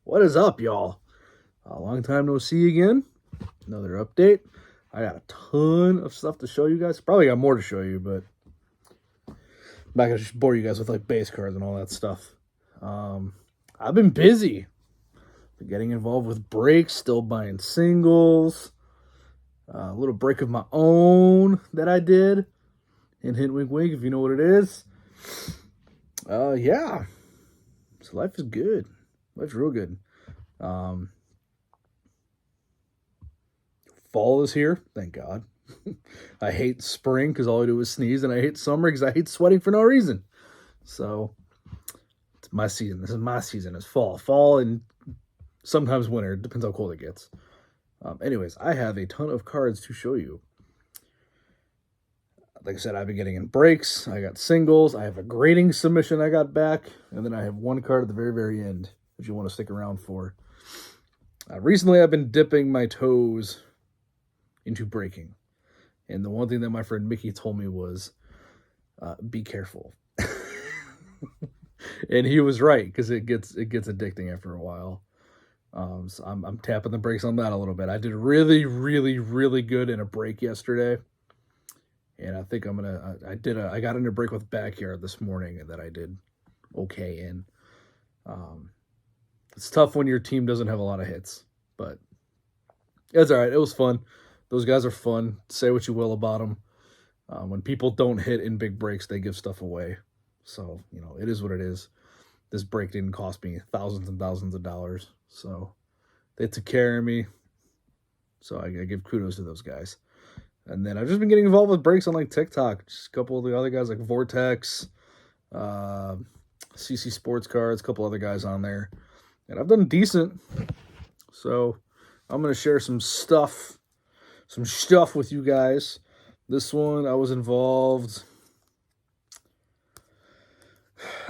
What is up, y'all? A long time no see again. Another update. I got a ton of stuff to show you guys. Probably got more to show you, but I'm not gonna just bore you guys with like base cards and all that stuff. I've been busy. Been getting involved with breaks, still buying singles. A little break of my own that I did. And hint, wink, wink, if you know what it is. Yeah. So life is good. Life's real good. Fall is here, thank God. I hate spring because all I do is sneeze, and I hate summer because I hate sweating for no reason. So it's my season. This is my season. It's fall, and sometimes winter. It depends how cold it gets. Anyways, I have a ton of cards to show you. Like I said, I've been getting in breaks. I got singles. I have a grading submission I got back, and then I have one card at the very, very end that you want to stick around for. Recently, I've been dipping my toes into breaking. And the one thing that my friend Mickey told me was, be careful. And he was right, because it gets addicting after a while. So I'm tapping the brakes on that a little bit. I did really, really, really good in a break yesterday. And I think I got in a break with Backyard this morning that I did okay in. It's tough when your team doesn't have a lot of hits, but it's all right. It was fun. Those guys are fun. Say what you will about them. When people don't hit in big breaks, they give stuff away. So, it is what it is. This break didn't cost me thousands and thousands of dollars. So they took care of me. So I give kudos to those guys. And then I've just been getting involved with breaks on like TikTok. Just a couple of the other guys like Vortex, CC Sports Cards, a couple other guys on there. And I've done decent. So I'm going to share some stuff with you guys. This one, I was involved.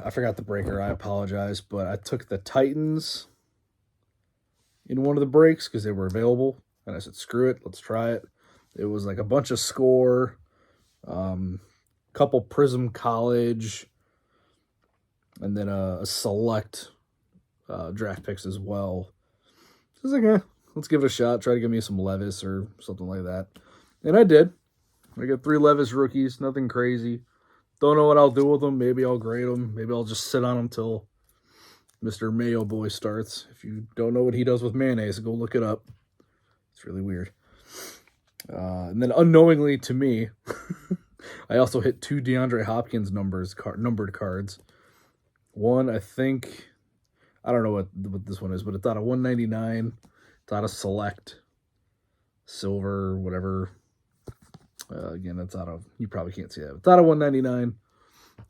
I forgot the breaker. I apologize. But I took the Titans in one of the breaks because they were available. And I said, screw it. Let's try it. It was like a bunch of score, couple Prism College, and then a select draft picks as well. So I was like, let's give it a shot. Try to give me some Levis or something like that. And I did. I got 3 Levis rookies. Nothing crazy. Don't know what I'll do with them. Maybe I'll grade them. Maybe I'll just sit on them till Mr. Mayo Boy starts. If you don't know what he does with mayonnaise, go look it up. It's really weird. And then unknowingly to me, I also hit 2 DeAndre Hopkins numbered cards. One, I think, I don't know what this one is, but it's out of 199. It's out of select, silver, whatever. Again, that's out of, you probably can't see that. It's out of 199.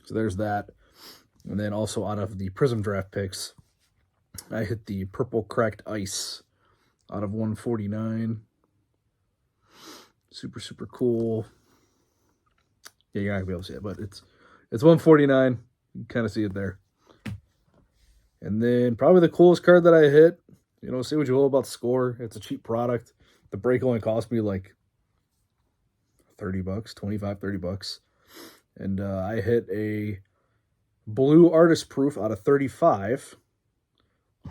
So there's that. And then also out of the Prism draft picks, I hit the purple cracked ice out of 149. Super, super cool. Yeah, you're not going to be able to see it, but it's 149. You can kind of see it there. And then probably the coolest card that I hit, say what you will about Score. It's a cheap product. The break only cost me like $30, 25, $30. And I hit a blue artist proof out of 35.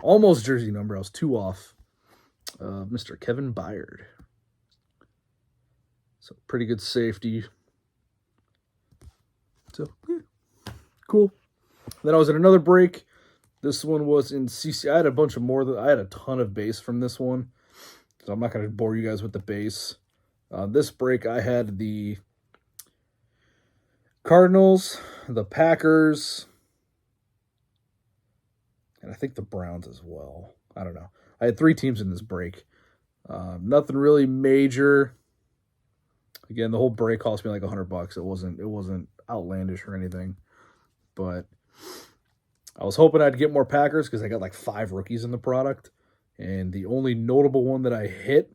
Almost jersey number. I was 2 off. Mr. Kevin Byard. So pretty good safety. So, yeah, cool. Then I was in another break. This one was in CC. I had a bunch of more. I had a ton of base from this one. So I'm not going to bore you guys with the base. This break, I had the Cardinals, the Packers, and I think the Browns as well. I don't know. I had 3 teams in this break. Nothing really major. Again, the whole break cost me like $100. It wasn't outlandish or anything, but I was hoping I'd get more Packers because I got like 5 rookies in the product, and the only notable one that I hit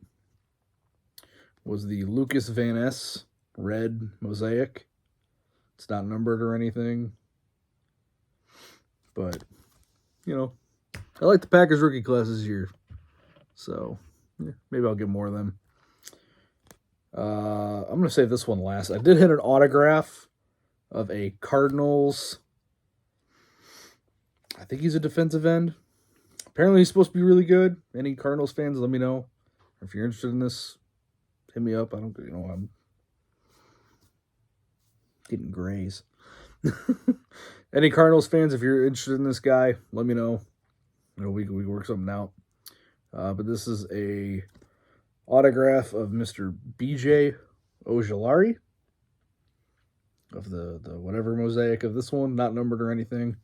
was the Lucas Van Ness red mosaic. It's not numbered or anything, but I like the Packers rookie class this year, so yeah, maybe I'll get more of them. I'm going to save this one last. I did hit an autograph of a Cardinals. I think he's a defensive end. Apparently he's supposed to be really good. Any Cardinals fans, let me know. If you're interested in this, hit me up. I'm getting grays. Any Cardinals fans, if you're interested in this guy, let me know. We can work something out. But this is a autograph of Mr. BJ Ojulari of the whatever mosaic of this one, not numbered or anything.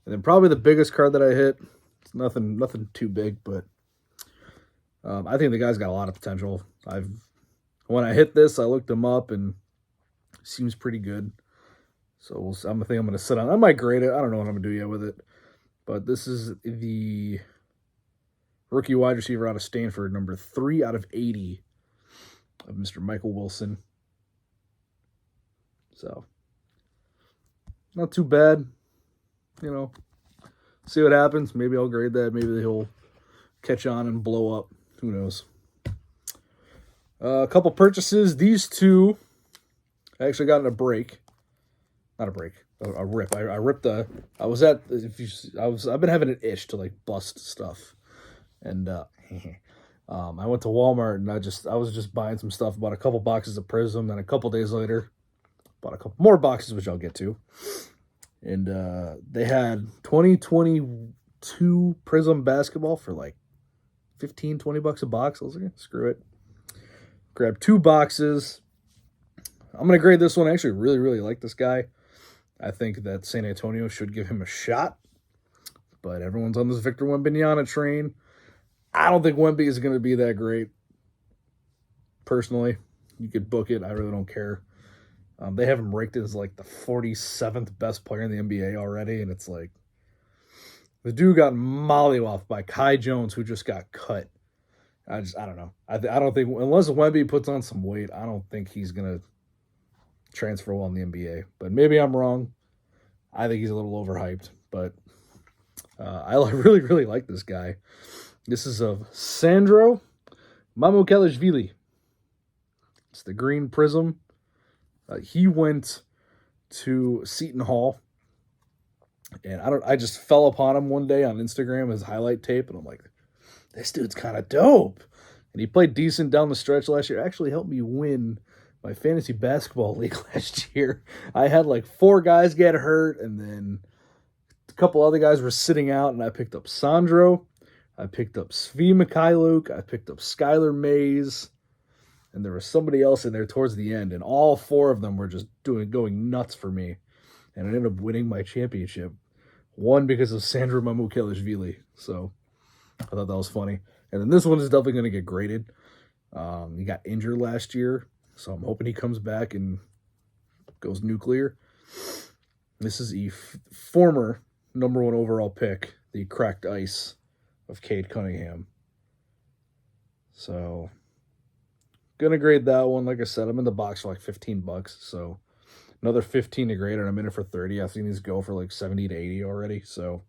And then probably the biggest card that I hit. It's nothing too big, but I think the guy's got a lot of potential. When I hit this, I looked him up and he seems pretty good. So I think I'm going to sit on. I might grade it. I don't know what I'm going to do yet with it. But this is the rookie wide receiver out of Stanford, number 3 out of 80 of Mr. Michael Wilson. So, not too bad. See what happens. Maybe I'll grade that. Maybe he'll catch on and blow up. Who knows? A couple purchases. These two, I actually got in a break. Not a break. A rip. I ripped I've been having an itch to like bust stuff. And I went to Walmart and I was just buying some stuff, bought a couple boxes of Prism, then a couple days later bought a couple more boxes, which I'll get to. And they had 2022 Prism basketball for like $15-20 a box. I was like, screw it. Grabbed 2 boxes. I'm going to grade this one. I actually really, really like this guy. I think that San Antonio should give him a shot. But everyone's on this Victor Wembanyama train. I don't think Wemby is going to be that great. Personally, you could book it. I really don't care. They have him ranked as like the 47th best player in the NBA already. And it's like, the dude got mollywopped by Kai Jones, who just got cut. I don't know. I don't think, unless Wemby puts on some weight, I don't think he's going to transfer well in the NBA. But maybe I'm wrong. I think he's a little overhyped. But I really, really like this guy. This is of Sandro Mamukelashvili. It's the green Prism. He went to Seton Hall. And I just fell upon him one day on Instagram, his highlight tape, and I'm like, this dude's kind of dope. And he played decent down the stretch last year. Actually helped me win my fantasy basketball league last year. I had like 4 guys get hurt, and then a couple other guys were sitting out, and I picked up Sandro. I picked up Svi Mikhailuk. I picked up Skylar Mays. And there was somebody else in there towards the end, and all 4 of them were just going nuts for me. And I ended up winning my championship. One because of Sandro Mamukelashvili. So I thought that was funny. And then this one is definitely going to get graded. He got injured last year, so I'm hoping he comes back and goes nuclear. This is a former number 1 overall pick, the cracked ice of Cade Cunningham. So, gonna grade that one. Like I said, I'm in the box for like $15, so another 15 to grade, and I'm in it for 30. I've seen these go for like 70 to 80 already, so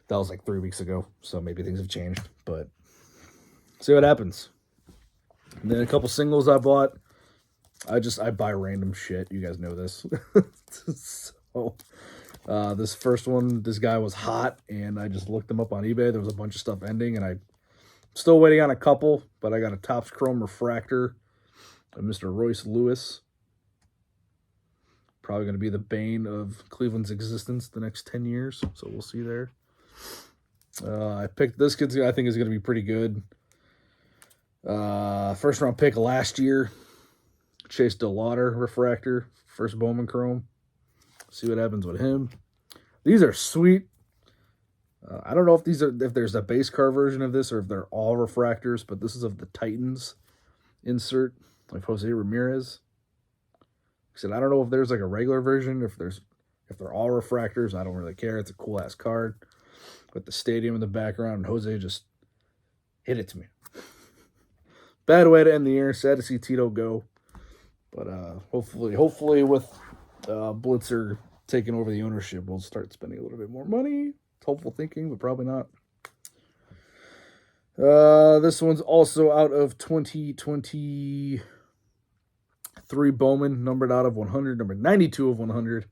that was like 3 weeks ago, so maybe things have changed, but see what happens. And then a couple singles I bought. I buy random shit. You guys know this. So, this first one, this guy was hot, and I just looked him up on eBay. There was a bunch of stuff ending, and I'm still waiting on a couple, but I got a Topps Chrome Refractor of Mr. Royce Lewis. Probably going to be the bane of Cleveland's existence the next 10 years, so we'll see there. I picked this kid, I think is going to be pretty good. First round pick last year, Chase DeLauder Refractor, first Bowman Chrome. See what happens with him. These are sweet. I don't know if there's a base card version of this or if they're all refractors, but this is of the Titans insert of Jose Ramirez. I said I don't know if there's like a regular version, if they're all refractors. I don't really care. It's a cool ass card with the stadium in the background, and Jose just hit it to me. Bad way to end the year. Sad to see Tito go, but hopefully with Blitzer taking over the ownership, we'll start spending a little bit more money. Hopeful thinking, but probably not. This one's also out of 2023 Bowman, numbered out of 100, number 92 of 100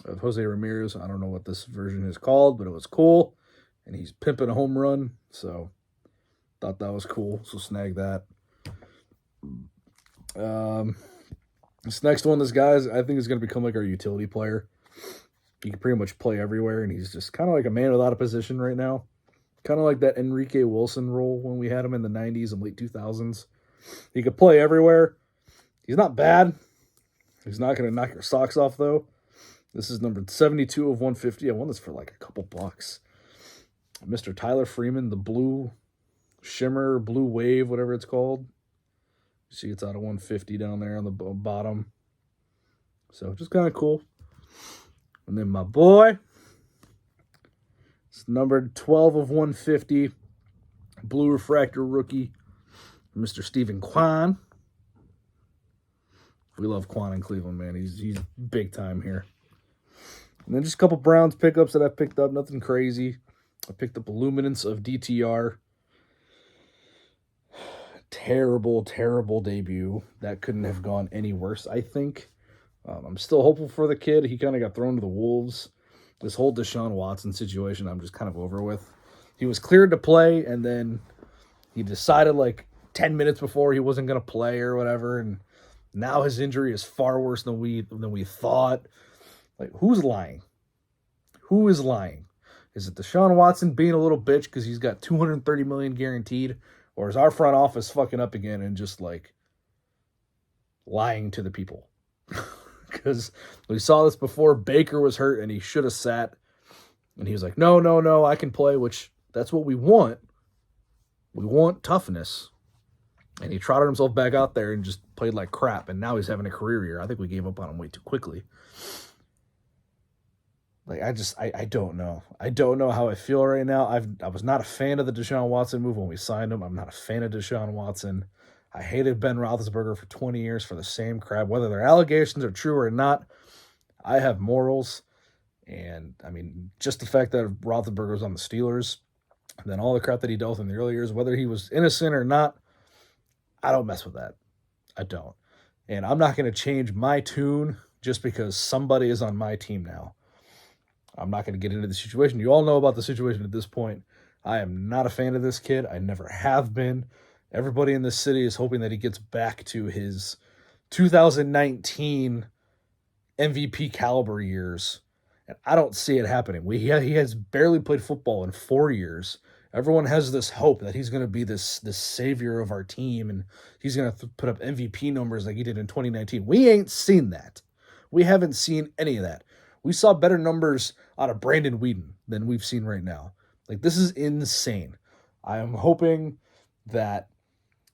of Jose Ramirez. I don't know what this version is called, but it was cool. And he's pimping a home run, so thought that was cool. So snag that. This next one, this guy, I think is going to become like our utility player. He can pretty much play everywhere, and he's just kind of like a man without a position right now. Kind of like that Enrique Wilson role when we had him in the 90s and late 2000s. He could play everywhere. He's not bad. He's not going to knock your socks off, though. This is numbered 72 of 150. I won this for like a couple bucks. Mr. Tyler Freeman, the blue shimmer, blue wave, whatever it's called. You see it's out of 150 down there on the bottom. So just kind of cool. And then my boy, it's numbered 12 of 150. Blue refractor rookie, Mr. Stephen Kwan. We love Kwan in Cleveland, man. He's big time here. And then just a couple Browns pickups that I picked up. Nothing crazy. I picked up a Luminance of DTR. Terrible, terrible debut. That couldn't have gone any worse, I think. I'm still hopeful for the kid. He kind of got thrown to the wolves. This whole Deshaun Watson situation, I'm just kind of over with. He was cleared to play, and then he decided like 10 minutes before he wasn't going to play or whatever, and now his injury is far worse than we thought. Like, who's lying? Who is lying? Is it Deshaun Watson being a little bitch because he's got $230 million guaranteed, or is our front office fucking up again and just like lying to the people? Because we saw this before. Baker was hurt and he should have sat, and he was like, no, I can play, which that's what we want. We want toughness. And he trotted himself back out there and just played like crap, and now he's having a career year. I think we gave up on him way too quickly. Like, I don't know. I don't know how I feel right now. I was not a fan of the Deshaun Watson move when we signed him. I'm not a fan of Deshaun Watson. I hated Ben Roethlisberger for 20 years for the same crap. Whether their allegations are true or not, I have morals. And, I mean, just the fact that Roethlisberger was on the Steelers, and then all the crap that he dealt with in the early years, whether he was innocent or not, I don't mess with that. I don't. And I'm not going to change my tune just because somebody is on my team now. I'm not going to get into the situation. You all know about the situation at this point. I am not a fan of this kid. I never have been. Everybody in this city is hoping that he gets back to his 2019 MVP caliber years. And I don't see it happening. He has barely played football in 4 years. Everyone has this hope that he's going to be this savior of our team, and he's going to put up MVP numbers like he did in 2019. We ain't seen that. We haven't seen any of that. We saw better numbers out of Brandon Weeden than we've seen right now. Like, this is insane. I am hoping that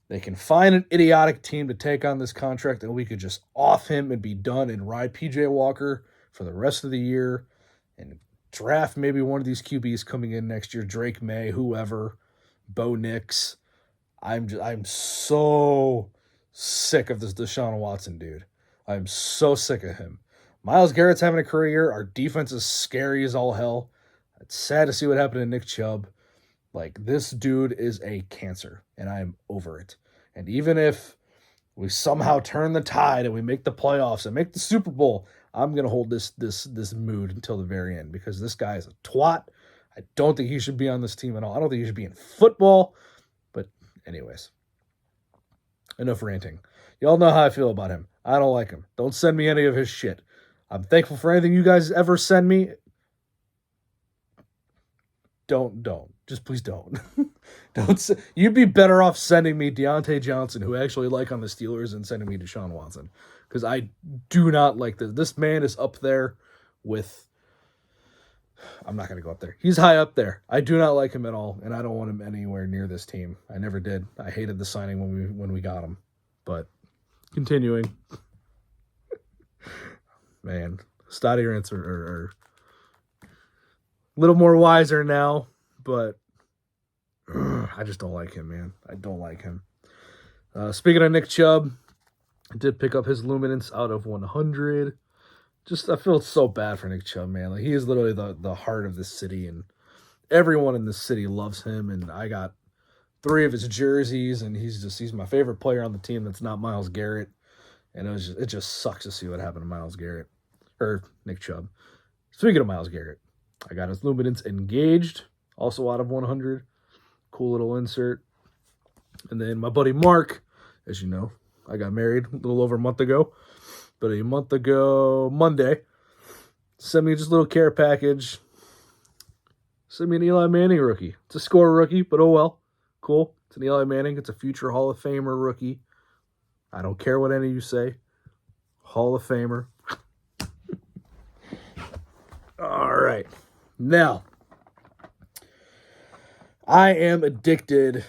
they can find an idiotic team to take on this contract, and we could just off him and be done and ride PJ Walker for the rest of the year and draft maybe one of these QBs coming in next year, Drake May, whoever, Bo Nix. I'm so sick of this Deshaun Watson dude. I'm so sick of him. Myles Garrett's having a career year. Our defense is scary as all hell. It's sad to see what happened to Nick Chubb. Like, this dude is a cancer, and I am over it. And even if we somehow turn the tide and we make the playoffs and make the Super Bowl, I'm going to hold this mood until the very end, because this guy is a twat. I don't think he should be on this team at all. I don't think he should be in football. But anyways, enough ranting. Y'all know how I feel about him. I don't like him. Don't send me any of his shit. I'm thankful for anything you guys ever send me. Don't. Just please don't. You'd be better off sending me Deontay Johnson, who I actually like on the Steelers, than sending me Deshaun Watson. Because I do not like this. This man is up there with... I'm not going to go up there. He's high up there. I do not like him at all, and I don't want him anywhere near this team. I never did. I hated the signing when we got him. But continuing. Man, Stoddy Rants are a little more wiser now, but I just don't like him, man. I don't like him. Speaking of Nick Chubb, I did pick up his Luminance out of 100. I feel so bad for Nick Chubb, man. Like, he is literally the heart of this city, and everyone in this city loves him, and I got 3 of his jerseys, and he's my favorite player on the team that's not Myles Garrett. And it just sucks to see what happened to Myles Garrett. Or Nick Chubb. Speaking of Myles Garrett, I got his Luminance Engaged, also out of 100. Cool little insert. And then my buddy Mark, as you know, I got married a little over a month ago. But a month ago, Monday, sent me just a little care package. Sent me an Eli Manning rookie. It's a score rookie, but oh well. Cool. It's an Eli Manning. It's a future Hall of Famer rookie. I don't care what any of you say. Hall of Famer. All right. Now, I am addicted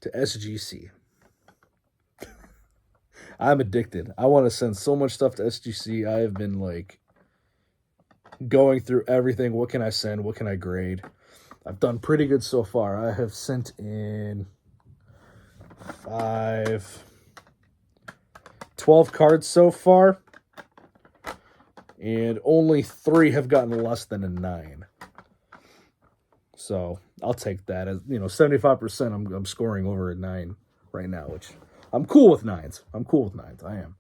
to SGC. I'm addicted. I want to send so much stuff to SGC. I have been like going through everything. What can I send? What can I grade? I've done pretty good so far. I have sent in 12 cards so far, and only 3 have gotten less than a 9. So I'll take that as 75%. I'm scoring over a 9 right now, which I'm cool with 9s. I am.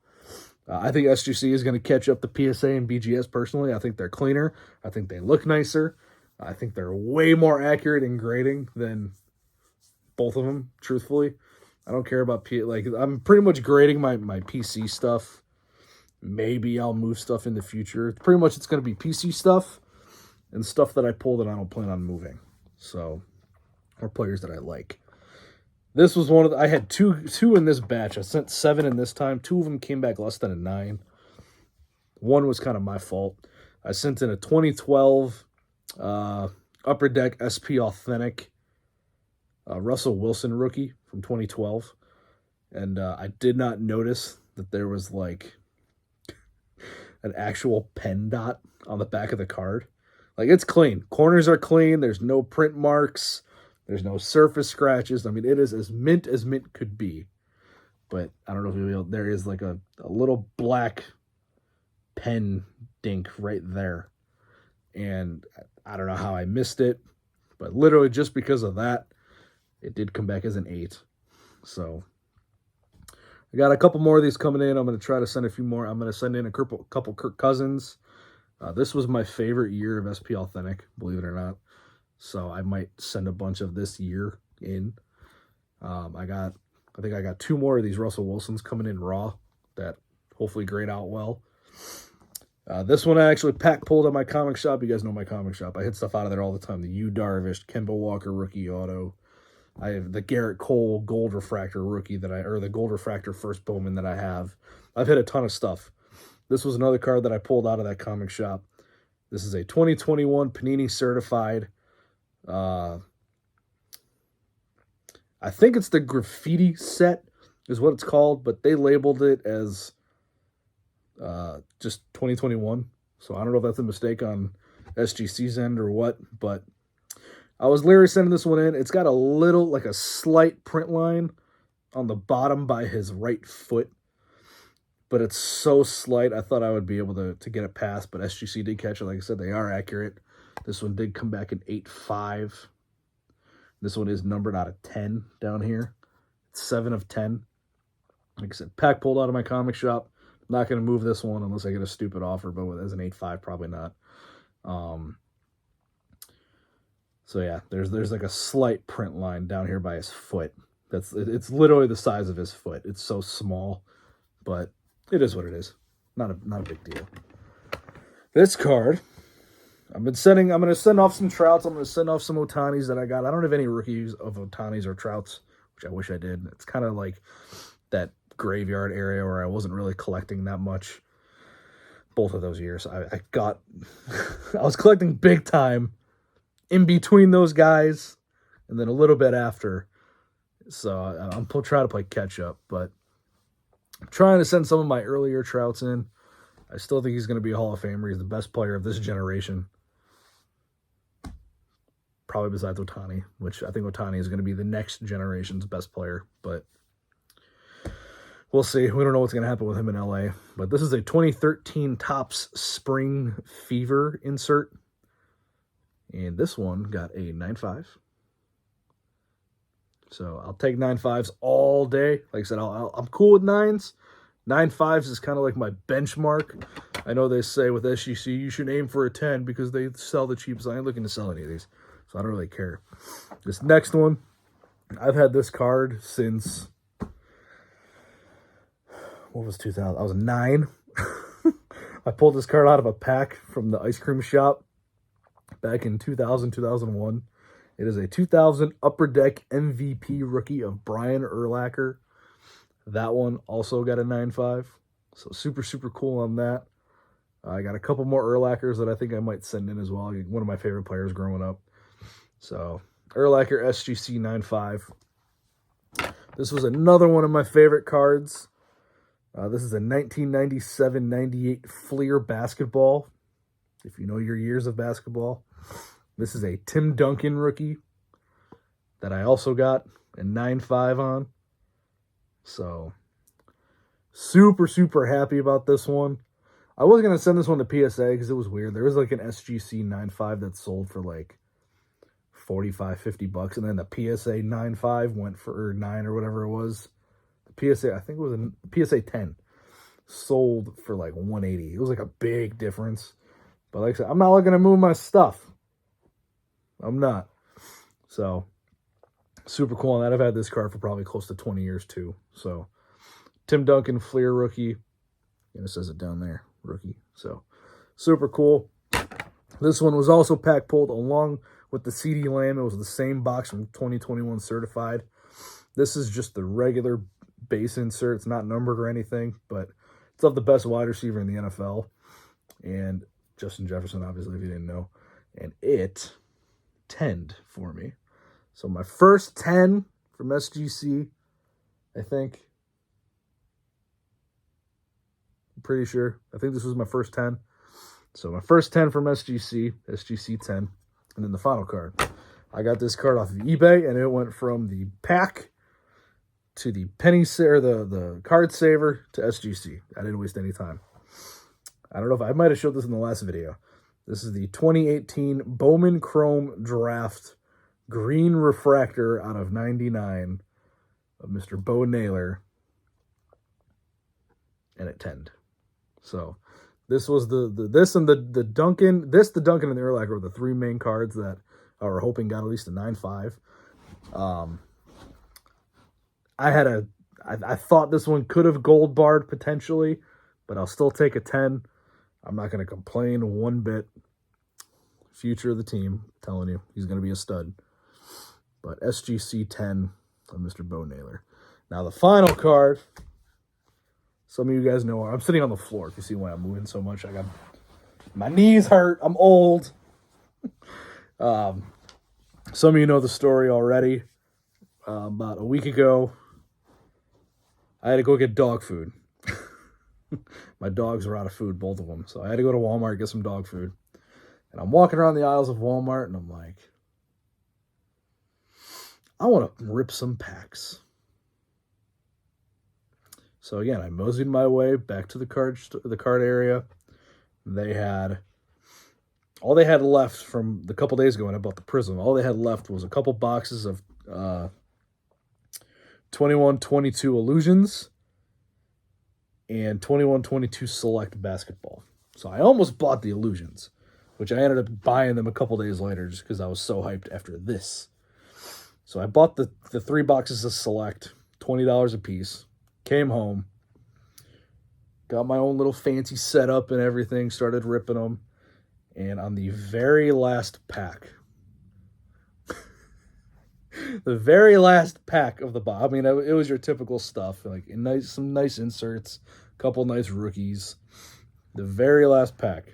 I think SGC is going to catch up to PSA and BGS personally. I think they're cleaner. I think they look nicer. I think they're way more accurate in grading than both of them, truthfully. I don't care about I'm pretty much grading my PC stuff. Maybe I'll move stuff in the future. Pretty much it's going to be PC stuff and stuff that I pull that I don't plan on moving. So, or players that I like. This was one of I had two in this batch. I sent 7 in this time. 2 of them came back less than a 9. One was kind of my fault. I sent in a 2012 Upper Deck SP Authentic Russell Wilson rookie from 2012. And I did not notice that there was like an actual pen dot on the back of the card. Like, it's clean. Corners are clean. There's no print marks. There's no surface scratches. I mean, it is as mint could be. But I don't know if you'll be able, there is like a little black pen dink right there. And I don't know how I missed it. But literally just because of that, it did come back as an 8. So I got a couple more of these coming in. I'm going to try to send a few more. I'm going to send in a couple Kirk Cousins. This was my favorite year of SP Authentic, believe it or not. So I might send a bunch of this year in. I think I got 2 more of these Russell Wilsons coming in raw that hopefully grade out well. This one I actually pack pulled at my comic shop. You guys know my comic shop. I hit stuff out of there all the time. The Yu Darvish, Kemba Walker rookie auto. I have the Garrett Cole Gold Refractor rookie or the Gold Refractor first Bowman that I have. I've hit a ton of stuff. This was another card that I pulled out of that comic shop. This is a 2021 Panini certified. I think it's the graffiti set is what it's called, but they labeled it as just 2021. So I don't know if that's a mistake on SGC's end or what, but I was literally sending this one in. It's got a slight print line on the bottom by his right foot, but it's so slight, I thought I would be able to get it past, but SGC did catch it. Like I said, they are accurate. This one did come back in 8.5. This one is numbered out of 10 down here. It's 7 of 10. Like I said, pack pulled out of my comic shop. Not going to move this one unless I get a stupid offer, but as an 8.5, probably not. So yeah, there's like a slight print line down here by his foot. It's literally the size of his foot. It's so small, but it is what it is. Not a big deal. This card, I'm going to send off some Trouts. I'm going to send off some Otanis that I got. I don't have any rookies of Otanis or Trouts, which I wish I did. It's kind of like that graveyard area where I wasn't really collecting that much. Both of those years, I was collecting big time in between those guys, and then a little bit after. So I'm trying to play catch up, but I'm trying to send some of my earlier Trouts in. I still think he's going to be a Hall of Famer. He's the best player of this generation. Probably besides Ohtani, which I think Ohtani is going to be the next generation's best player. But we'll see. We don't know what's going to happen with him in LA. But this is a 2013 Topps Spring Fever insert. And this one got a 9.5. So I'll take 9.5s all day. Like I said, I'm cool with 9s. 9.5s is kind of like my benchmark. I know they say with SGC, you should aim for a 10 because they sell the cheapest. I ain't looking to sell any of these, so I don't really care. This next one, I've had this card since, what was 2000? I was 9. I pulled this card out of a pack from the ice cream shop back in 2000, 2001. It is a 2000 Upper Deck MVP rookie of Brian Urlacher. That one also got a 9.5. So super, super cool on that. I got a couple more Urlachers that I think I might send in as well. One of my favorite players growing up. So Urlacher SGC 9.5. This was another one of my favorite cards. This is a 1997-98 Fleer basketball. If you know your years of basketball. This is a Tim Duncan rookie that I also got a 9.5 on. So, super, super happy about this one. I was going to send this one to PSA because it was weird. There was like an SGC 9.5 that sold for like $45-50, and then the PSA 9.5 went for 9 or whatever it was. The PSA, I think it was a PSA 10, sold for like 180. It was like a big difference. But like I said, I'm not looking to move my stuff. I'm not. So, super cool on that. I've had this card for probably close to 20 years too. So, Tim Duncan, Fleer rookie. And it says it down there, rookie. So, super cool. This one was also pack pulled along with the CD Lamb. It was the same box from 2021 certified. This is just the regular base insert. It's not numbered or anything, but it's of the best wide receiver in the NFL. And Justin Jefferson, obviously, if you didn't know. And it 10'd for me. So my first 10 from SGC, I think. I'm pretty sure. I think this was my first 10. So my first 10 from SGC, SGC 10. And then the final card. I got this card off of eBay, and it went from the pack to the the card saver to SGC. I didn't waste any time. I don't know if I might have showed this in the last video. This is the 2018 Bowman Chrome Draft Green Refractor out of 99 of Mr. Bo Naylor. And it 10'd. So this was the Duncan, the Duncan, and the Urlacher were the three main cards that I were hoping got at least a 9.5. I thought this one could have gold barred potentially, but I'll still take a 10. I'm not going to complain one bit. Future of the team, I'm telling you, he's going to be a stud. But SGC 10 of Mr. Bo Naylor. Now the final card. Some of you guys know I'm sitting on the floor. If you see why I'm moving so much, my knees hurt. I'm old. Some of you know the story already. About a week ago, I had to go get dog food. My dogs were out of food, both of them. So I had to go to Walmart, get some dog food. And I'm walking around the aisles of Walmart, and I'm like, I want to rip some packs. So again, I moseyed my way back to the card area. All they had left from the couple days ago when I bought the Prism, all they had left was a couple boxes of 21-22 Illusions and 21-22 Select Basketball. So I almost bought the Illusions, which I ended up buying them a couple days later just because I was so hyped after this. So I bought the 3 boxes of Select, $20 a piece, came home, got my own little fancy setup and everything, started ripping them, and on the very last pack, the very last pack of the box. I mean, it was your typical stuff, like some nice inserts, a couple nice rookies. The very last pack,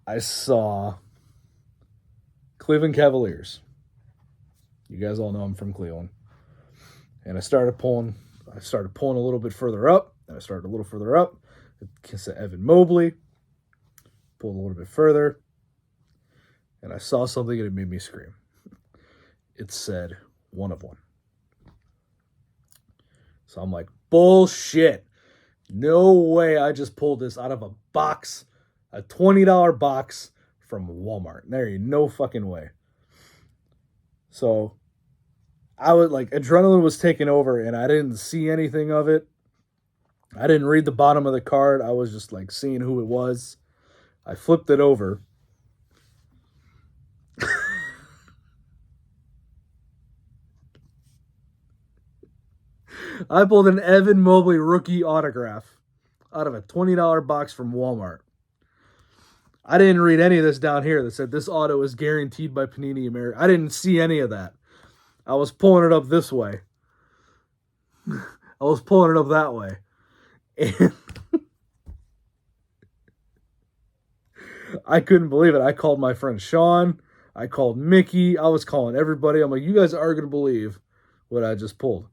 I saw Cleveland Cavaliers. You guys all know I'm from Cleveland. And I started pulling a little bit further up, and I started a little further up. It said Evan Mobley. Pulled a little bit further. And I saw something and it made me scream. It said 1 of 1. So I'm like, bullshit. No way I just pulled this out of a box, a $20 box from Walmart. There ain't no fucking way. So I was like, adrenaline was taking over and I didn't see anything of it. I didn't read the bottom of the card. I was just like seeing who it was. I flipped it over. I pulled an Evan Mobley rookie autograph out of a $20 box from Walmart. I didn't read any of this down here that said this auto is guaranteed by Panini America. I didn't see any of that. I was pulling it up this way. I was pulling it up that way. And I couldn't believe it. I called my friend Sean. I called Mickey. I was calling everybody. I'm like, you guys aren't going to believe what I just pulled.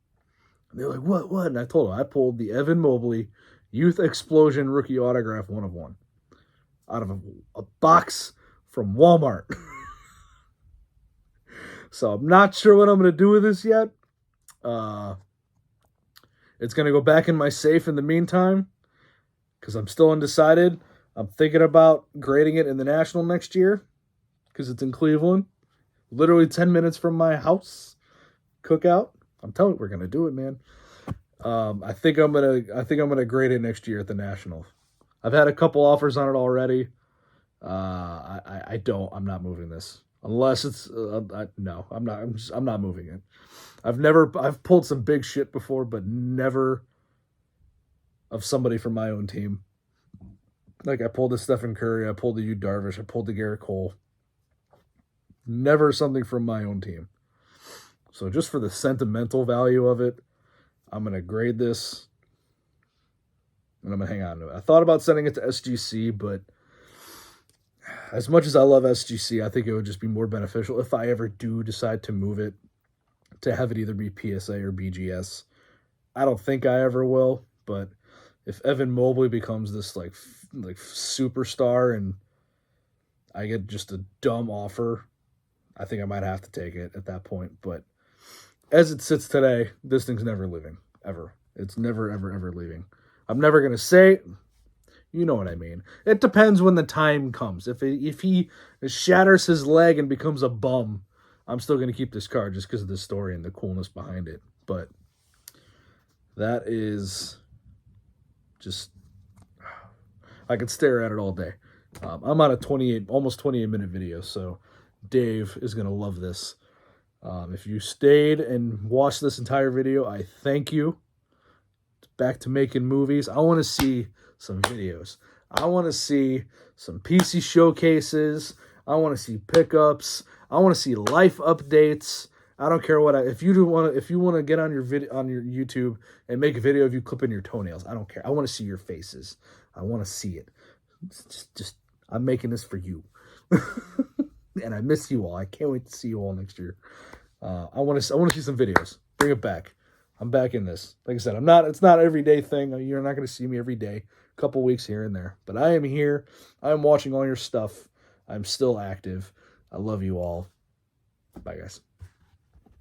And they're like, what? And I told them I pulled the Evan Mobley Youth Explosion rookie autograph 1/1 out of a box from Walmart. So I'm not sure what I'm going to do with this yet. It's going to go back in my safe in the meantime because I'm still undecided. I'm thinking about grading it in the National next year because it's in Cleveland. Literally 10 minutes from my house. Cookout. I'm telling you, we're going to do it, man. I think I'm gonna grade it next year at the National. I've had a couple offers on it already. I'm not moving this unless it's no. I'm not moving it. I've pulled some big shit before, but never of somebody from my own team. Like I pulled the Stephen Curry, I pulled the Yu Darvish, I pulled the Garrett Cole. Never something from my own team. So just for the sentimental value of it, I'm going to grade this, and I'm going to hang on to it. I thought about sending it to SGC, but as much as I love SGC, I think it would just be more beneficial if I ever do decide to move it, to have it either be PSA or BGS. I don't think I ever will, but if Evan Mobley becomes this like superstar and I get just a dumb offer, I think I might have to take it at that point. But as it sits today, this thing's never leaving, ever. It's never, ever, ever leaving. I'm never going to say, you know what I mean. It depends when the time comes. If he shatters his leg and becomes a bum, I'm still going to keep this card just because of the story and the coolness behind it. But that is just, I could stare at it all day. I'm on a almost 28 minute video, so Dave is going to love this. If you stayed and watched this entire video, I thank you. Back to making movies. I want to see some videos. I want to see some PC showcases. I want to see pickups. I want to see life updates. I don't care what if you want to get on your YouTube and make a video of you clipping your toenails. I don't care. I want to see your faces. I want to see it. Just I'm making this for you. And I miss you all. I can't wait to see you all next year. I want to see some videos. Bring it back. I'm back in this. Like I said, it's not an everyday thing. You're not going to see me every day. A couple weeks here and there. But I am here. I'm watching all your stuff. I'm still active. I love you all. Bye, guys.